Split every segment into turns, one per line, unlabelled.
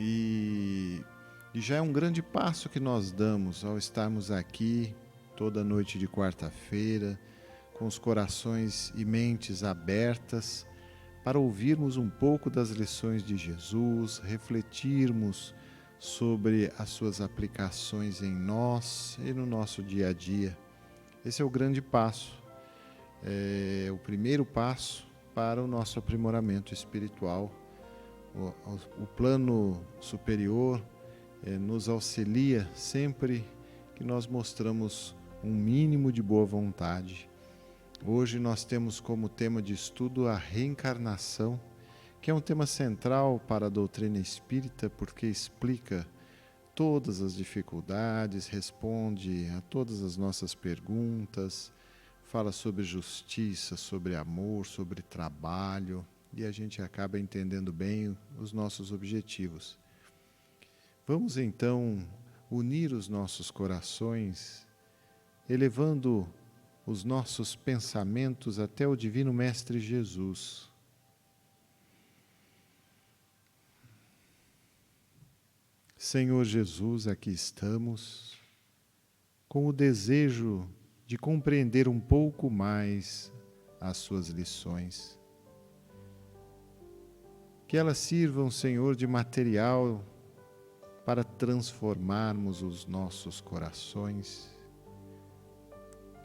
E já é um grande passo que nós damos ao estarmos aqui toda noite de quarta-feira, com os corações e mentes abertas para ouvirmos um pouco das lições de Jesus, refletirmos sobre as suas aplicações em nós e no nosso dia a dia. Esse é o grande passo, é o primeiro passo para o nosso aprimoramento espiritual. O plano superior nos auxilia sempre que nós mostramos um mínimo de boa vontade. Hoje nós temos como tema de estudo a reencarnação, que é um tema central para a doutrina espírita, porque explica todas as dificuldades, responde a todas as nossas perguntas, fala sobre justiça, sobre amor, sobre trabalho, e a gente acaba entendendo bem os nossos objetivos. Vamos então unir os nossos corações, elevando os nossos pensamentos até o Divino Mestre Jesus. Senhor Jesus, aqui estamos, com o desejo de compreender um pouco mais as suas lições. Que elas sirvam, Senhor, de material para transformarmos os nossos corações,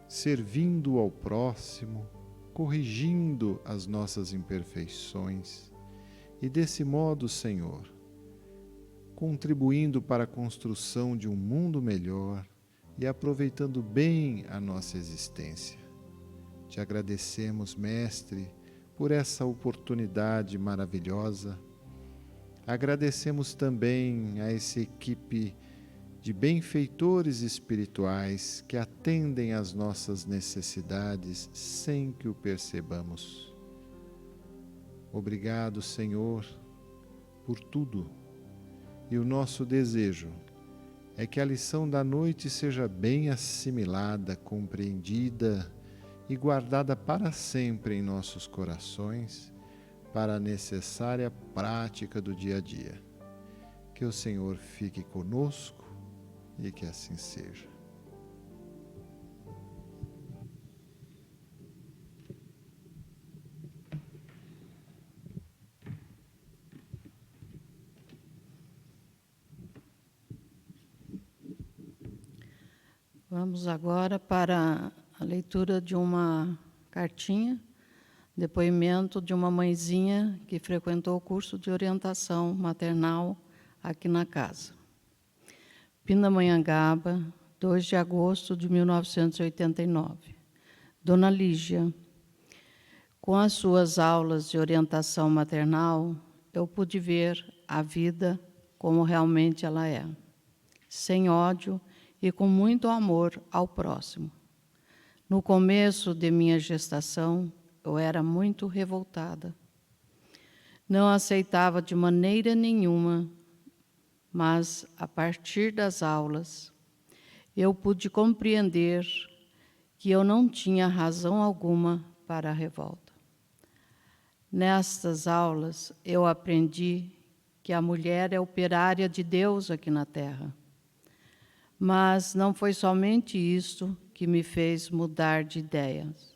servindo ao próximo, corrigindo as nossas imperfeições e, desse modo, Senhor, contribuindo para a construção de um mundo melhor e aproveitando bem a nossa existência. Te agradecemos, Mestre, por essa oportunidade maravilhosa. Agradecemos também a essa equipe de benfeitores espirituais que atendem às nossas necessidades sem que o percebamos. Obrigado, Senhor, por tudo. E o nosso desejo é que a lição da noite seja bem assimilada, compreendida e guardada para sempre em nossos corações, para a necessária prática do dia a dia. Que o Senhor fique conosco e que assim seja.
Vamos agora para a leitura de uma cartinha, depoimento de uma mãezinha que frequentou o curso de orientação maternal aqui na casa. Pindamonhangaba, 2 de agosto de 1989. Dona Lígia, com as suas aulas de orientação maternal, eu pude ver a vida como realmente ela é, sem ódio e com muito amor ao próximo. No começo de minha gestação, eu era muito revoltada. Não aceitava de maneira nenhuma, mas, a partir das aulas, eu pude compreender que eu não tinha razão alguma para a revolta. Nestas aulas, eu aprendi que a mulher é operária de Deus aqui na Terra. Mas não foi somente isto que me fez mudar de ideias,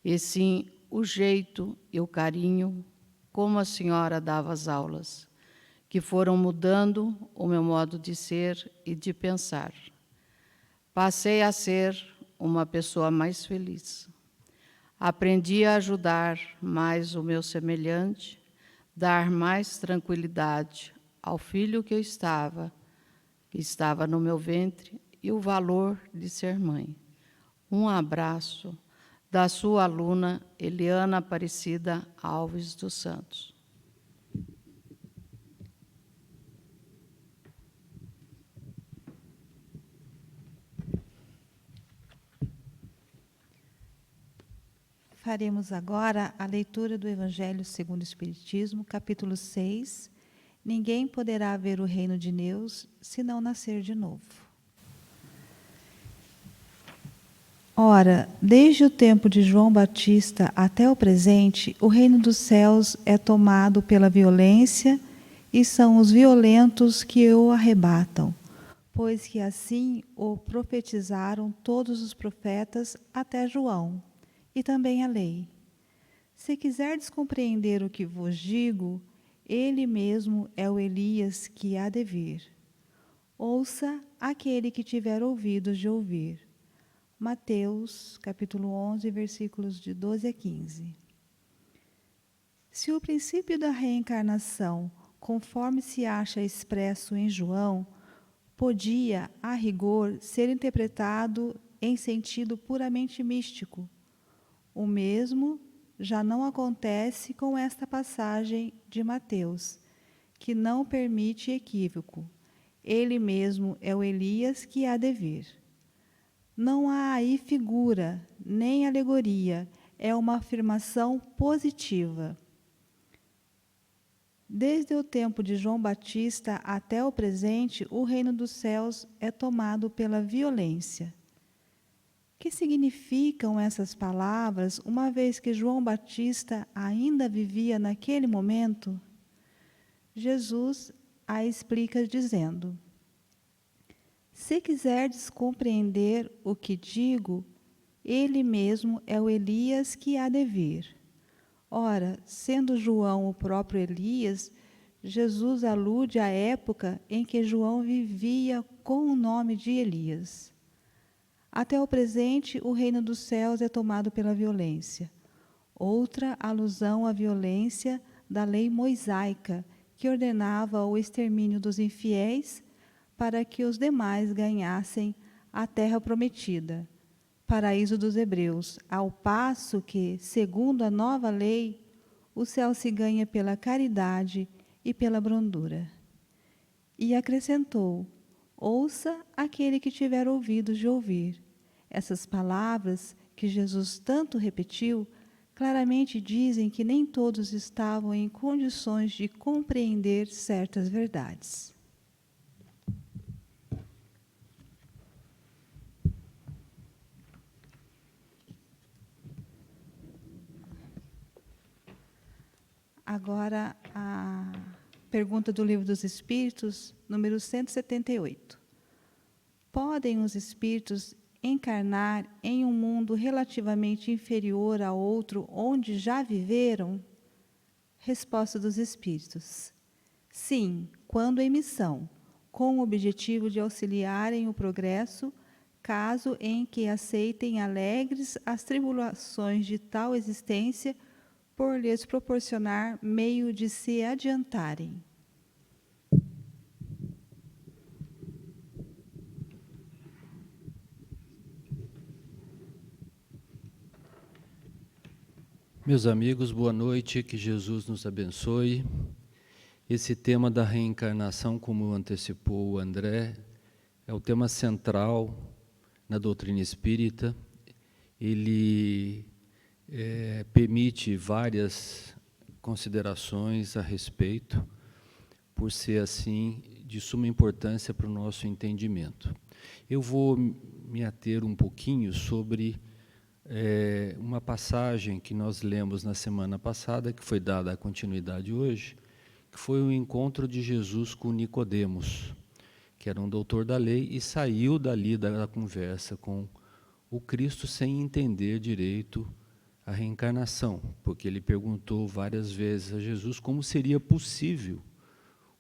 e sim o jeito e o carinho como a senhora dava as aulas, que foram mudando o meu modo de ser e de pensar. Passei a ser uma pessoa mais feliz. Aprendi a ajudar mais o meu semelhante, dar mais tranquilidade ao filho que estava no meu ventre, e o valor de ser mãe. Um abraço da sua aluna Eliana Aparecida Alves dos Santos.
Faremos agora a leitura do Evangelho segundo o Espiritismo, capítulo 6. Ninguém poderá ver o reino de Deus se não nascer de novo. Ora, desde o tempo de João Batista até o presente, o reino dos céus é tomado pela violência e são os violentos que o arrebatam, pois que assim o profetizaram todos os profetas até João, e também a lei. Se quiserdes compreender o que vos digo, ele mesmo é o Elias que há de vir. Ouça aquele que tiver ouvidos de ouvir. Mateus, capítulo 11, versículos de 12 a 15. Se o princípio da reencarnação, conforme se acha expresso em João, podia, a rigor, ser interpretado em sentido puramente místico, o mesmo já não acontece com esta passagem de Mateus, que não permite equívoco. Ele mesmo é o Elias que há de vir. Não há aí figura, nem alegoria, é uma afirmação positiva. Desde o tempo de João Batista até o presente, o reino dos céus é tomado pela violência. O que significam essas palavras, uma vez que João Batista ainda vivia naquele momento? Jesus a explica dizendo: se quiserdes compreender o que digo, ele mesmo é o Elias que há de vir. Ora, sendo João o próprio Elias, Jesus alude à época em que João vivia com o nome de Elias. Até o presente, o reino dos céus é tomado pela violência. Outra alusão à violência da lei mosaica, que ordenava o extermínio dos infiéis para que os demais ganhassem a terra prometida, paraíso dos hebreus, ao passo que, segundo a nova lei, o céu se ganha pela caridade e pela brandura. E acrescentou: ouça aquele que tiver ouvidos de ouvir. Essas palavras que Jesus tanto repetiu, claramente dizem que nem todos estavam em condições de compreender certas verdades. Agora, a pergunta do Livro dos Espíritos, número 178. Podem os espíritos encarnar em um mundo relativamente inferior a outro onde já viveram? Resposta dos espíritos: sim, quando em missão, com o objetivo de auxiliarem o progresso, caso em que aceitem alegres as tribulações de tal existência, por lhes proporcionar meio de se adiantarem.
Meus amigos, boa noite, que Jesus nos abençoe. Esse tema da reencarnação, como antecipou o André, é o tema central na doutrina espírita. Ele permite várias considerações a respeito, por ser assim de suma importância para o nosso entendimento. Eu vou me ater um pouquinho sobre uma passagem que nós lemos na semana passada, que foi dada a continuidade hoje, que foi o encontro de Jesus com Nicodemos, que era um doutor da lei, e saiu dali da conversa com o Cristo sem entender direito a reencarnação, porque ele perguntou várias vezes a Jesus como seria possível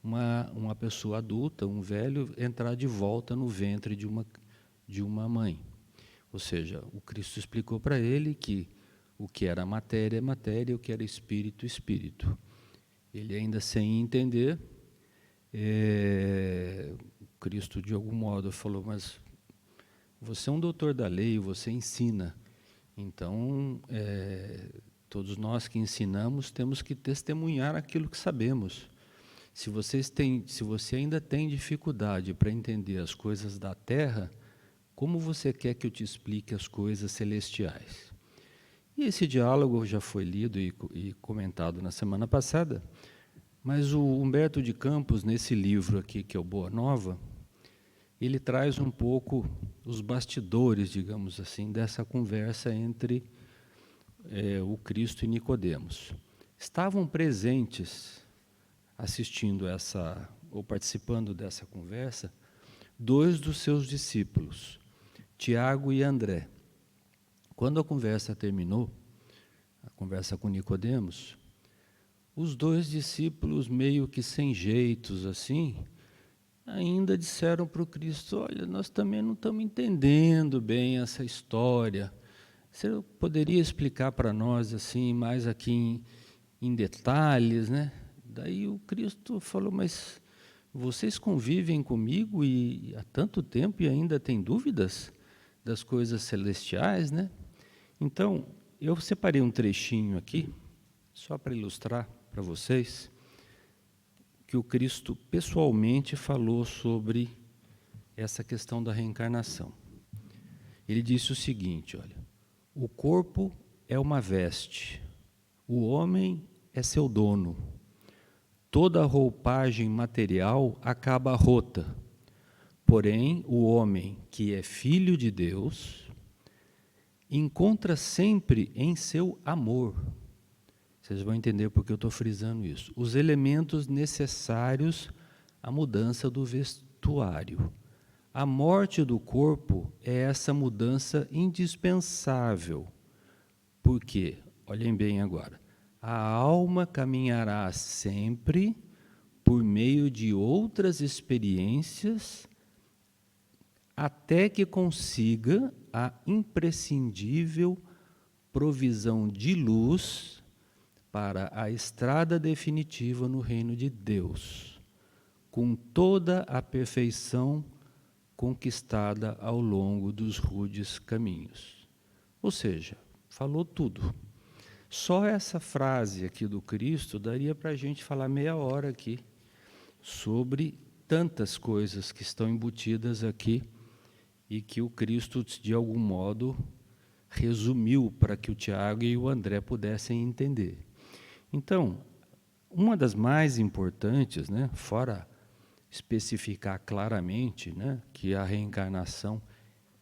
uma pessoa adulta, um velho, entrar de volta no ventre de uma mãe. Ou seja, o Cristo explicou para ele que o que era matéria é matéria, o que era espírito, espírito. Ele ainda sem entender, o Cristo de algum modo falou: mas você é um doutor da lei, você ensina. Então, todos nós que ensinamos temos que testemunhar aquilo que sabemos. Se você ainda tem dificuldade para entender as coisas da Terra, como você quer que eu te explique as coisas celestiais? E esse diálogo já foi lido e comentado na semana passada, mas o Humberto de Campos, nesse livro aqui, que é o Boa Nova, ele traz um pouco os bastidores, digamos assim, dessa conversa entre o Cristo e Nicodemos. Estavam presentes assistindo ou participando dessa conversa, 2 dos seus discípulos, Tiago e André. Quando a conversa terminou, a conversa com Nicodemos, os 2 discípulos, meio que sem jeitos assim, ainda disseram para o Cristo: olha, nós também não estamos entendendo bem essa história. Você poderia explicar para nós assim, mais aqui em detalhes, né? Daí o Cristo falou: mas vocês convivem comigo há tanto tempo e ainda têm dúvidas das coisas celestiais, né? Então, eu separei um trechinho aqui, só para ilustrar para vocês, que o Cristo pessoalmente falou sobre essa questão da reencarnação. Ele disse o seguinte: olha, o corpo é uma veste, o homem é seu dono. Toda roupagem material acaba rota, porém o homem que é filho de Deus encontra sempre em seu amor. Vocês vão entender porque eu estou frisando isso. Os elementos necessários à mudança do vestuário. A morte do corpo é essa mudança indispensável. Por quê? Olhem bem agora. A alma caminhará sempre por meio de outras experiências até que consiga a imprescindível provisão de luz para a estrada definitiva no reino de Deus, com toda a perfeição conquistada ao longo dos rudes caminhos. Ou seja, falou tudo. Só essa frase aqui do Cristo daria para a gente falar meia hora aqui sobre tantas coisas que estão embutidas aqui e que o Cristo, de algum modo, resumiu para que o Tiago e o André pudessem entender. Então, uma das mais importantes, né, fora especificar claramente, né, que a reencarnação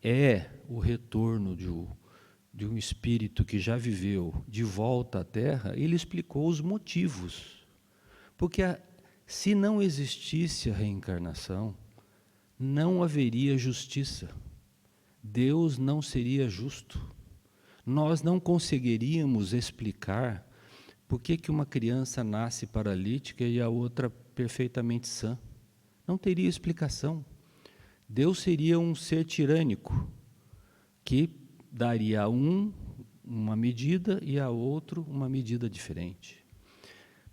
é o retorno de um espírito que já viveu de volta à Terra, ele explicou os motivos. Porque se não existisse a reencarnação, não haveria justiça. Deus não seria justo. Nós não conseguiríamos explicar por que uma criança nasce paralítica e a outra perfeitamente sã. Não teria explicação. Deus seria um ser tirânico, que daria a uma medida e a outro uma medida diferente.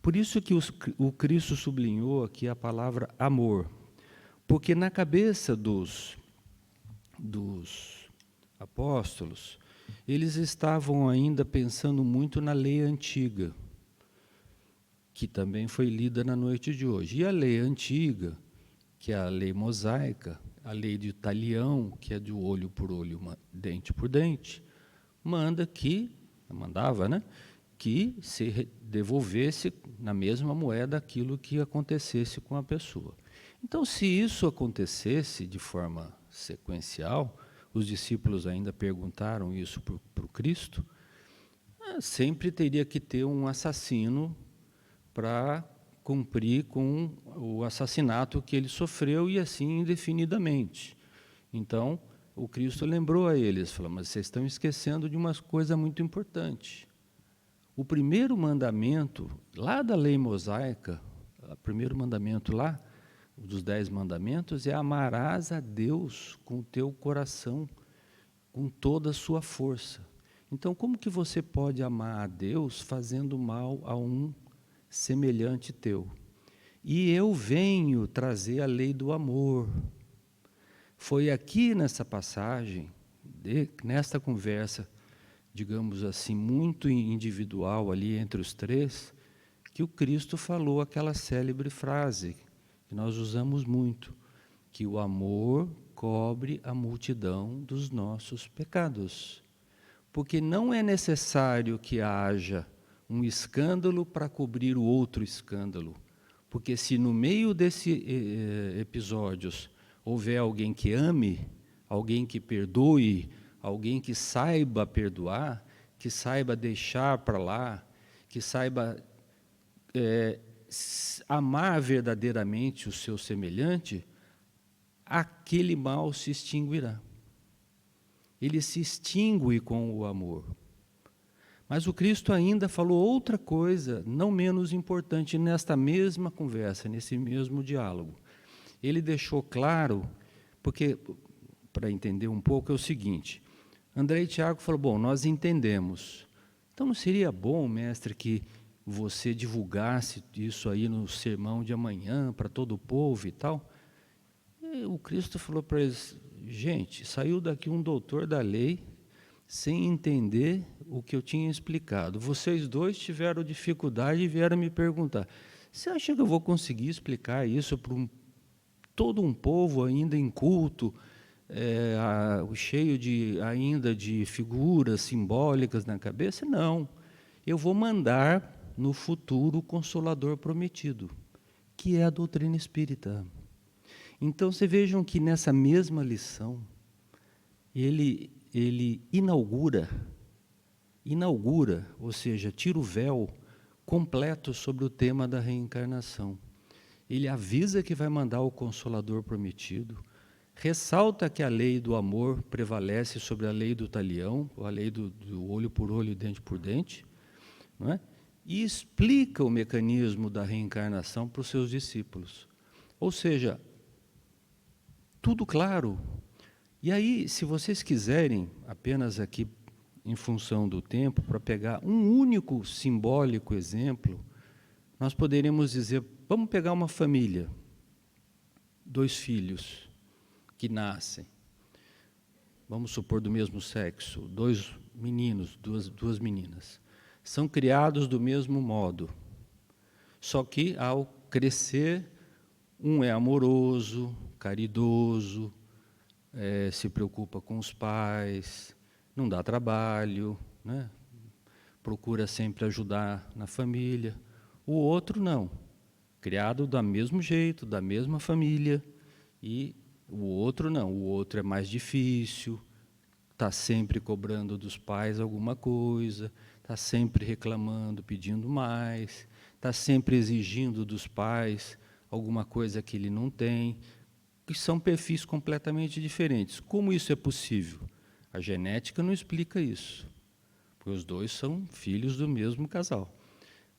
Por isso que o Cristo sublinhou aqui a palavra amor, porque na cabeça dos apóstolos, eles estavam ainda pensando muito na lei antiga, que também foi lida na noite de hoje. E a lei antiga, que é a lei mosaica, a lei de talião, que é de olho por olho, dente por dente, mandava, né, que se devolvesse na mesma moeda aquilo que acontecesse com a pessoa. Então, se isso acontecesse de forma sequencial, os discípulos ainda perguntaram isso para o Cristo, sempre teria que ter um assassino para cumprir com o assassinato que ele sofreu e assim indefinidamente. Então, o Cristo lembrou a eles, falou: mas vocês estão esquecendo de uma coisa muito importante. O primeiro mandamento, lá da lei mosaica, o primeiro mandamento lá, dos 10 mandamentos, é: amarás a Deus com o teu coração, com toda a sua força. Então, como que você pode amar a Deus fazendo mal a um semelhante teu? E eu venho trazer a lei do amor. Foi aqui nessa passagem, nesta conversa, digamos assim, muito individual ali entre os 3, que o Cristo falou aquela célebre frase que nós usamos muito, que o amor cobre a multidão dos nossos pecados. Porque não é necessário que haja um escândalo para cobrir o outro escândalo. Porque se no meio desses episódios houver alguém que ame, alguém que perdoe, alguém que saiba perdoar, que saiba deixar para lá, que saiba amar verdadeiramente o seu semelhante, aquele mal se extinguirá. Ele se extingue com o amor. Mas o Cristo ainda falou outra coisa, não menos importante, nesta mesma conversa, nesse mesmo diálogo. Ele deixou claro, porque, para entender um pouco, é o seguinte: André e Tiago falaram, bom, nós entendemos. Então não seria bom, mestre, que você divulgasse isso aí no sermão de amanhã para todo o povo e tal? E o Cristo falou para eles, gente, saiu daqui um doutor da lei sem entender o que eu tinha explicado. Vocês dois tiveram dificuldade e vieram me perguntar, você acha que eu vou conseguir explicar isso para todo um povo ainda inculto, cheio ainda de figuras simbólicas na cabeça? Não. Eu vou mandar no futuro o Consolador prometido, que é a doutrina espírita. Então, vocês vejam que nessa mesma lição, ele inaugura, ou seja, tira o véu completo sobre o tema da reencarnação. Ele avisa que vai mandar o Consolador prometido, ressalta que a lei do amor prevalece sobre a lei do talião, a lei do olho por olho e dente por dente, não é? E explica o mecanismo da reencarnação para os seus discípulos. Ou seja, tudo claro. E aí, se vocês quiserem, apenas aqui em função do tempo, para pegar um único simbólico exemplo, nós poderíamos dizer, vamos pegar uma família, 2 filhos que nascem, vamos supor do mesmo sexo, 2 meninos, duas meninas, são criados do mesmo modo, só que ao crescer, um é amoroso, caridoso, se preocupa com os pais, não dá trabalho, né? Procura sempre ajudar na família. O outro não, criado do mesmo jeito, da mesma família, e o outro não, o outro é mais difícil, está sempre cobrando dos pais alguma coisa, está sempre reclamando, pedindo mais, está sempre exigindo dos pais alguma coisa que ele não tem, que são perfis completamente diferentes. Como isso é possível? A genética não explica isso, porque os dois são filhos do mesmo casal.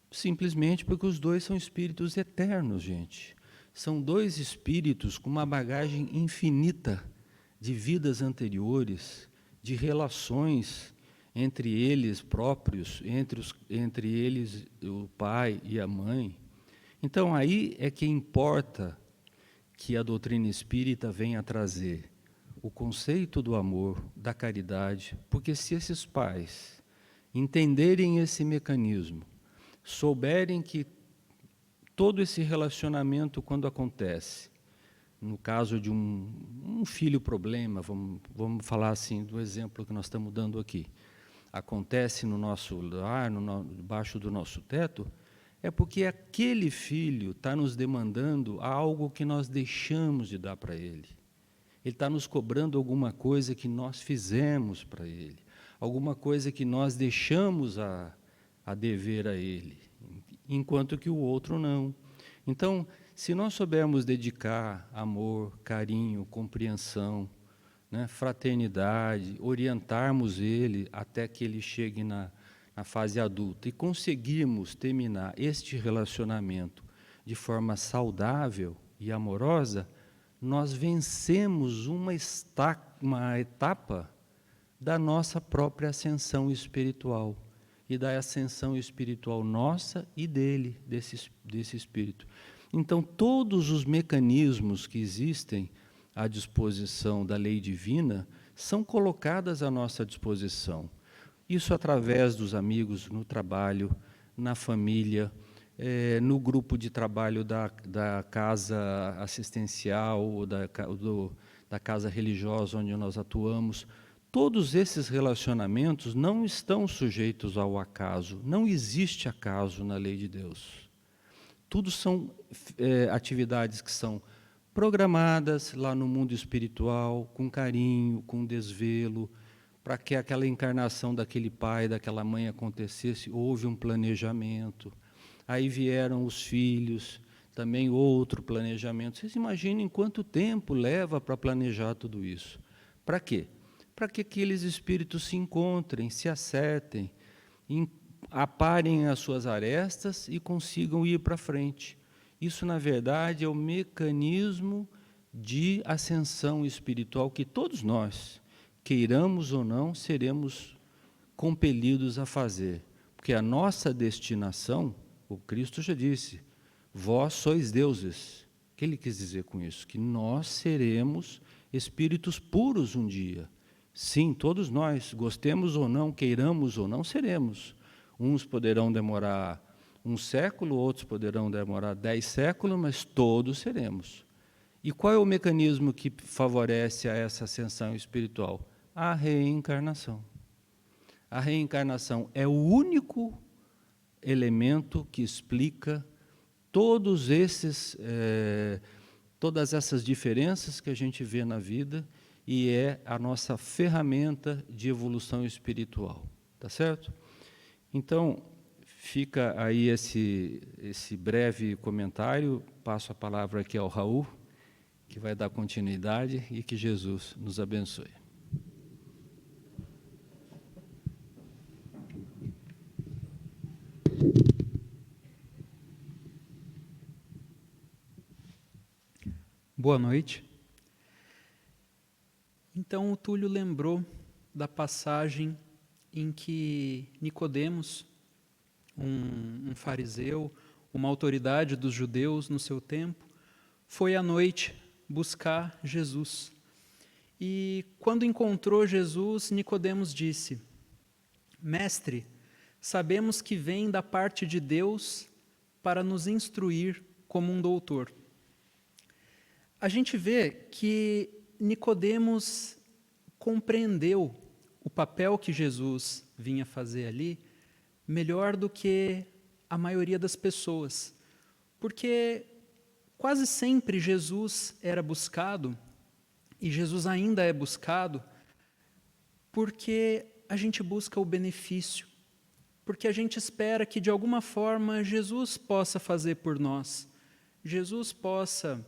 Simplesmente porque os dois são espíritos eternos, gente. São 2 espíritos com uma bagagem infinita de vidas anteriores, de relações entre eles próprios, entre eles o pai e a mãe. Então, aí é que importa que a doutrina espírita venha trazer o conceito do amor, da caridade, porque se esses pais entenderem esse mecanismo, souberem que todo esse relacionamento, quando acontece, no caso de um filho problema, vamos falar assim do exemplo que nós estamos dando aqui, acontece no nosso lar, debaixo do nosso teto, é porque aquele filho está nos demandando algo que nós deixamos de dar para ele. Ele está nos cobrando alguma coisa que nós fizemos para ele, alguma coisa que nós deixamos a dever a ele, enquanto que o outro não. Então, se nós soubermos dedicar amor, carinho, compreensão, né, fraternidade, orientarmos ele até que ele chegue na fase adulta e conseguirmos terminar este relacionamento de forma saudável e amorosa, nós vencemos uma etapa da nossa própria ascensão espiritual e da ascensão espiritual nossa e dele, desse espírito. Então, todos os mecanismos que existem à disposição da lei divina são colocadas à nossa disposição. Isso através dos amigos, no trabalho, na família, no grupo de trabalho da casa assistencial, ou da casa religiosa onde nós atuamos. Todos esses relacionamentos não estão sujeitos ao acaso, não existe acaso na lei de Deus. Tudo são atividades que são programadas lá no mundo espiritual, com carinho, com desvelo, para que aquela encarnação daquele pai, daquela mãe acontecesse, houve um planejamento. aí vieram os filhos, também outro planejamento. Vocês imaginem quanto tempo leva para planejar tudo isso. Para quê? Para que aqueles espíritos se encontrem, se acertem, aparem as suas arestas e consigam ir para frente. Isso, na verdade, é o mecanismo de ascensão espiritual que todos nós, queiramos ou não, seremos compelidos a fazer. Porque a nossa destinação, o Cristo já disse, vós sois deuses. O que ele quis dizer com isso? Que nós seremos espíritos puros um dia. Sim, todos nós, gostemos ou não, queiramos ou não, seremos. Uns poderão demorar 1 século, outros poderão demorar 10 séculos, mas todos seremos. E qual é o mecanismo que favorece a essa ascensão espiritual? A reencarnação. A reencarnação é o único elemento que explica todas essas diferenças que a gente vê na vida e é a nossa ferramenta de evolução espiritual. Tá certo? Então, fica aí esse breve comentário. Passo a palavra aqui ao Raul, que vai dar continuidade e que Jesus nos abençoe.
Boa noite. Então, o Túlio lembrou da passagem em que Nicodemos, um fariseu, uma autoridade dos judeus no seu tempo, foi à noite buscar Jesus. E quando encontrou Jesus, Nicodemos disse: Mestre, sabemos que vem da parte de Deus para nos instruir como um doutor. A gente vê que Nicodemos compreendeu o papel que Jesus vinha fazer ali melhor do que a maioria das pessoas, porque quase sempre Jesus era buscado, e Jesus ainda é buscado, porque a gente busca o benefício, porque a gente espera que de alguma forma Jesus possa fazer por nós, Jesus possa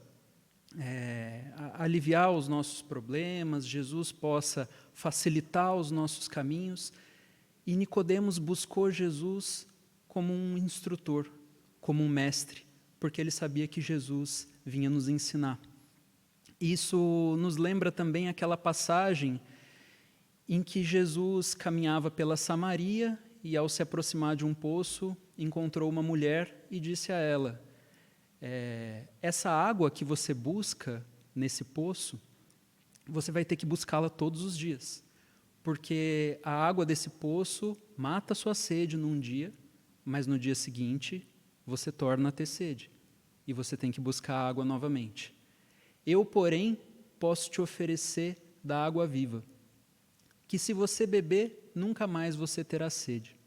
aliviar os nossos problemas, Jesus possa facilitar os nossos caminhos. E Nicodemos buscou Jesus como um instrutor, como um mestre, porque ele sabia que Jesus vinha nos ensinar. Isso nos lembra também aquela passagem em que Jesus caminhava pela Samaria e, ao se aproximar de um poço, encontrou uma mulher e disse a ela: essa água que você busca nesse poço, você vai ter que buscá-la todos os dias, porque a água desse poço mata a sua sede num dia, mas no dia seguinte você torna a ter sede, e você tem que buscar a água novamente. Eu, porém, posso te oferecer da água viva, que se você beber, nunca mais você terá sede.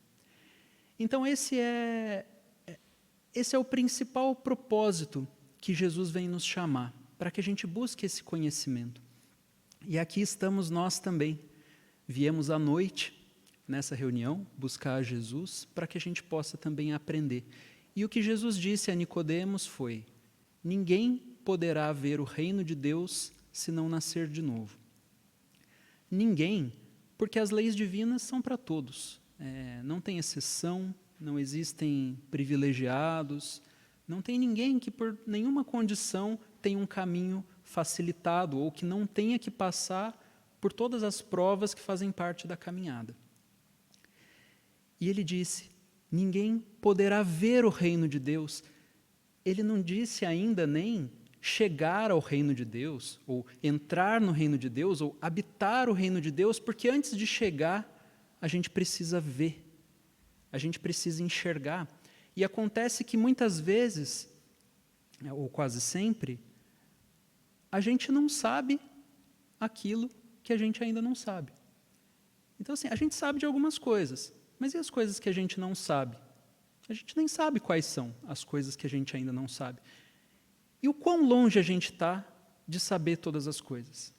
Então esse é o principal propósito que Jesus vem nos chamar, para que a gente busque esse conhecimento. E aqui estamos nós também. Viemos à noite, nessa reunião, buscar Jesus, para que a gente possa também aprender. E o que Jesus disse a Nicodemos foi: ninguém poderá ver o reino de Deus se não nascer de novo. Ninguém, porque as leis divinas são para todos. Não tem exceção, não existem privilegiados, não tem ninguém que por nenhuma condição tenha um caminho facilitado ou que não tenha que passar por todas as provas que fazem parte da caminhada. E ele disse: ninguém poderá ver o reino de Deus. Ele não disse ainda nem chegar ao reino de Deus, ou entrar no reino de Deus, ou habitar o reino de Deus, porque antes de chegar, a gente precisa ver, a gente precisa enxergar. E acontece que muitas vezes, ou quase sempre, a gente não sabe aquilo que a gente ainda não sabe. Então, assim, a gente sabe de algumas coisas, mas e as coisas que a gente não sabe? A gente nem sabe quais são as coisas que a gente ainda não sabe. E o quão longe a gente está de saber todas as coisas?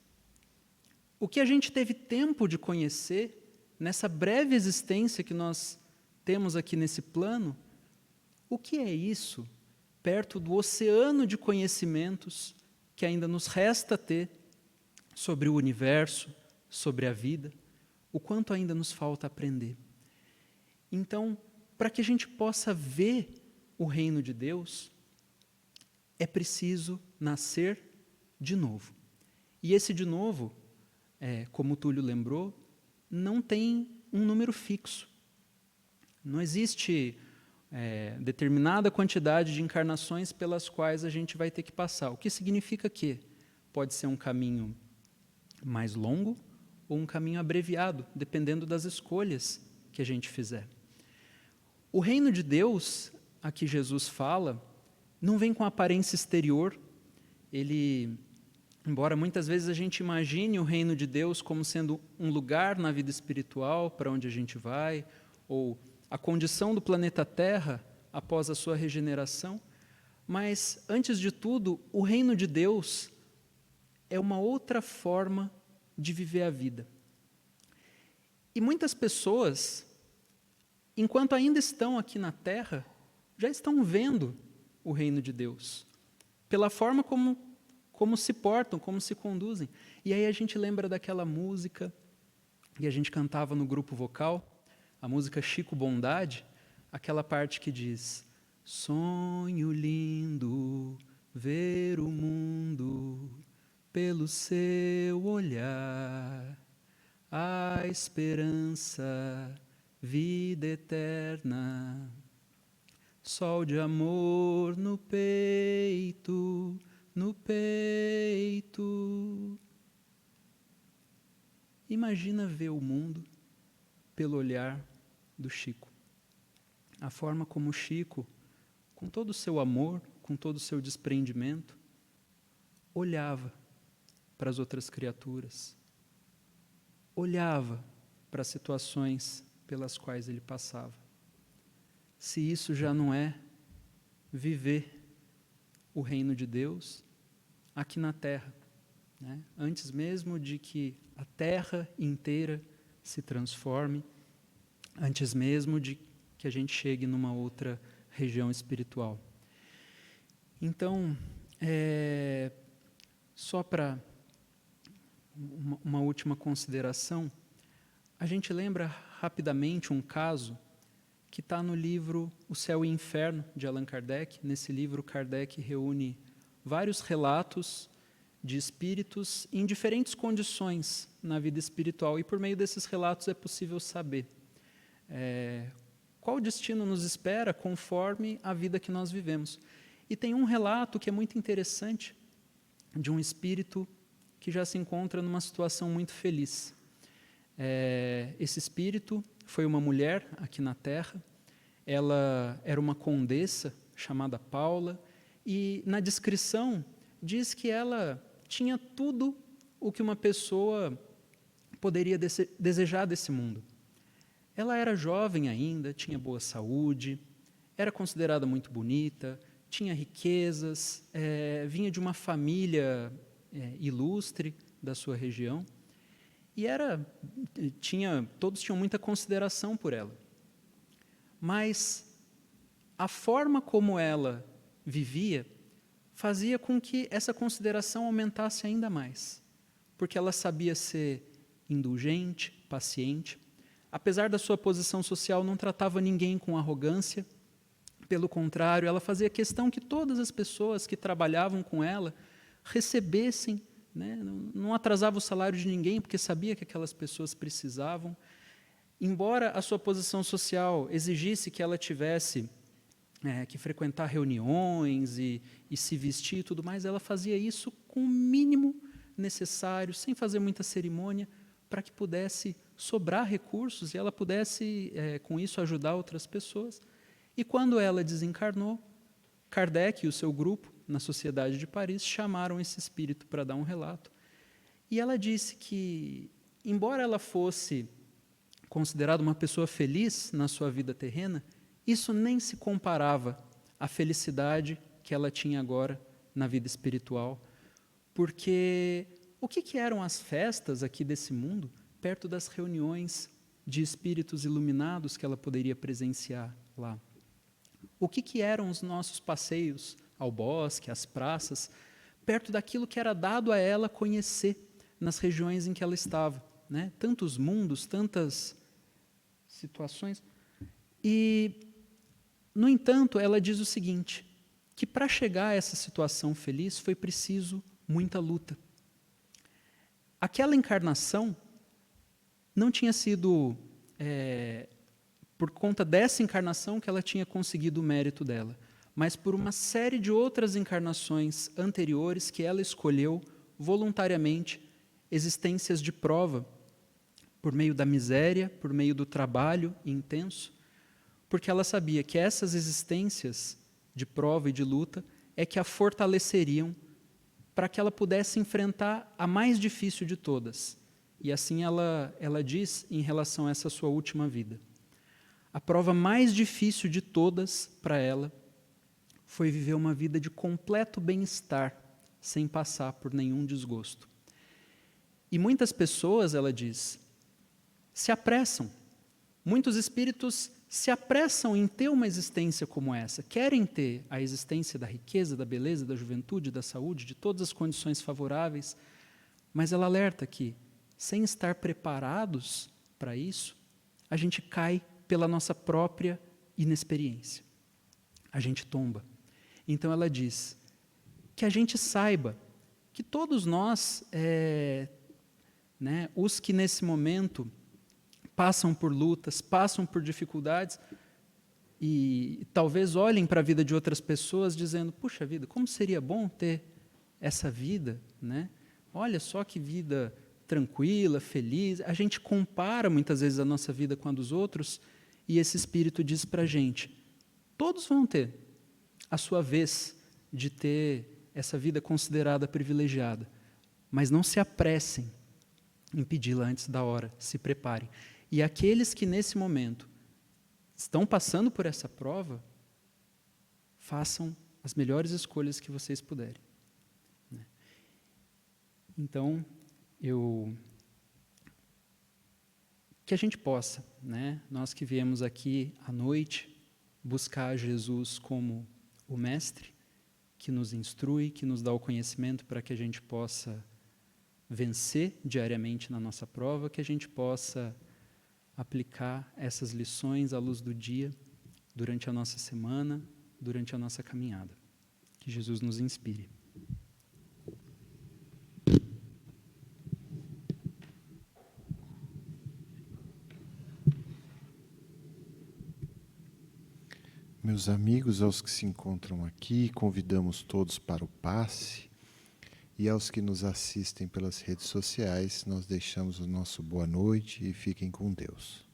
O que a gente teve tempo de conhecer, nessa breve existência que nós temos aqui nesse plano, o que é isso perto do oceano de conhecimentos que ainda nos resta ter sobre o universo, sobre a vida, o quanto ainda nos falta aprender. Então, para que a gente possa ver o reino de Deus, é preciso nascer de novo. E esse de novo, como o Túlio lembrou, não tem um número fixo. Não existe determinada quantidade de encarnações pelas quais a gente vai ter que passar. O que significa que pode ser um caminho mais longo ou um caminho abreviado, dependendo das escolhas que a gente fizer. O reino de Deus, a que Jesus fala, não vem com aparência exterior. Ele, embora muitas vezes a gente imagine o reino de Deus como sendo um lugar na vida espiritual para onde a gente vai, ou a condição do planeta Terra após a sua regeneração, mas, antes de tudo, o reino de Deus é uma outra forma de viver a vida. E muitas pessoas, enquanto ainda estão aqui na Terra, já estão vendo o reino de Deus, pela forma como se portam, como se conduzem. E aí a gente lembra daquela música que a gente cantava no grupo vocal, a música Chico Bondade, aquela parte que diz: sonho lindo ver o mundo pelo seu olhar, a esperança, vida eterna, sol de amor no peito, no peito. Imagina ver o mundo pelo olhar do Chico. A forma como o Chico, com todo o seu amor, com todo o seu desprendimento, olhava para as outras criaturas, olhava para as situações pelas quais ele passava. Se isso já não é viver o reino de Deus aqui na Terra, né? Antes mesmo de que a Terra inteira se transforme, antes mesmo de que a gente chegue numa outra região espiritual. Então, só para uma última consideração, a gente lembra rapidamente um caso que está no livro O Céu e o Inferno, de Allan Kardec. Nesse livro, Kardec reúne vários relatos de espíritos em diferentes condições na vida espiritual, e por meio desses relatos é possível saber qual destino nos espera conforme a vida que nós vivemos. E tem um relato que é muito interessante, de um espírito que já se encontra numa situação muito feliz. Esse espírito foi uma mulher aqui na Terra, ela era uma condessa chamada Paula, e na descrição diz que ela tinha tudo o que uma pessoa poderia desejar desse mundo. Ela era jovem ainda, tinha boa saúde, era considerada muito bonita, tinha riquezas, vinha de uma família ilustre da sua região, e todos tinham muita consideração por ela. Mas a forma como ela vivia fazia com que essa consideração aumentasse ainda mais, porque ela sabia ser indulgente, paciente. Apesar da sua posição social, não tratava ninguém com arrogância. Pelo contrário, ela fazia questão que todas as pessoas que trabalhavam com ela recebessem, né? Não atrasava o salário de ninguém, porque sabia que aquelas pessoas precisavam. Embora a sua posição social exigisse que ela tivesse que frequentar reuniões e se vestir e tudo mais, ela fazia isso com o mínimo necessário, sem fazer muita cerimônia, para que pudesse sobrar recursos e ela pudesse, com isso, ajudar outras pessoas. E quando ela desencarnou, Kardec e o seu grupo, na Sociedade de Paris, chamaram esse espírito para dar um relato. E ela disse que, embora ela fosse considerada uma pessoa feliz na sua vida terrena, isso nem se comparava à felicidade que ela tinha agora na vida espiritual, porque o que eram as festas aqui desse mundo perto das reuniões de espíritos iluminados que ela poderia presenciar lá? O que eram os nossos passeios ao bosque, às praças, perto daquilo que era dado a ela conhecer nas regiões em que ela estava, né? Tantos mundos, tantas situações. E, no entanto, ela diz o seguinte, que para chegar a essa situação feliz foi preciso muita luta. Aquela encarnação não tinha sido por conta dessa encarnação que ela tinha conseguido o mérito dela, mas por uma série de outras encarnações anteriores que ela escolheu voluntariamente, existências de prova, por meio da miséria, por meio do trabalho intenso, porque ela sabia que essas existências de prova e de luta é que a fortaleceriam para que ela pudesse enfrentar a mais difícil de todas. E assim ela diz em relação a essa sua última vida. A prova mais difícil de todas para ela foi viver uma vida de completo bem-estar, sem passar por nenhum desgosto. E muitas pessoas, ela diz, se apressam. Muitos espíritos se apressam em ter uma existência como essa, querem ter a existência da riqueza, da beleza, da juventude, da saúde, de todas as condições favoráveis, mas ela alerta que, sem estar preparados para isso, a gente cai pela nossa própria inexperiência. A gente tomba. Então ela diz que a gente saiba que todos nós, os que nesse momento passam por lutas, passam por dificuldades e talvez olhem para a vida de outras pessoas dizendo, puxa vida, como seria bom ter essa vida, né? Olha só que vida tranquila, feliz. A gente compara muitas vezes a nossa vida com a dos outros e esse espírito diz para a gente, todos vão ter a sua vez de ter essa vida considerada privilegiada, mas não se apressem em pedi-la antes da hora, se preparem. E aqueles que nesse momento estão passando por essa prova, façam as melhores escolhas que vocês puderem. Então, que a gente possa, nós que viemos aqui à noite, buscar Jesus como o Mestre, que nos instrui, que nos dá o conhecimento para que a gente possa vencer diariamente na nossa prova, que a gente possa aplicar essas lições à luz do dia, durante a nossa semana, durante a nossa caminhada. Que Jesus nos inspire.
Meus amigos, aos que se encontram aqui, convidamos todos para o passe. E aos que nos assistem pelas redes sociais, nós deixamos o nosso boa noite e fiquem com Deus.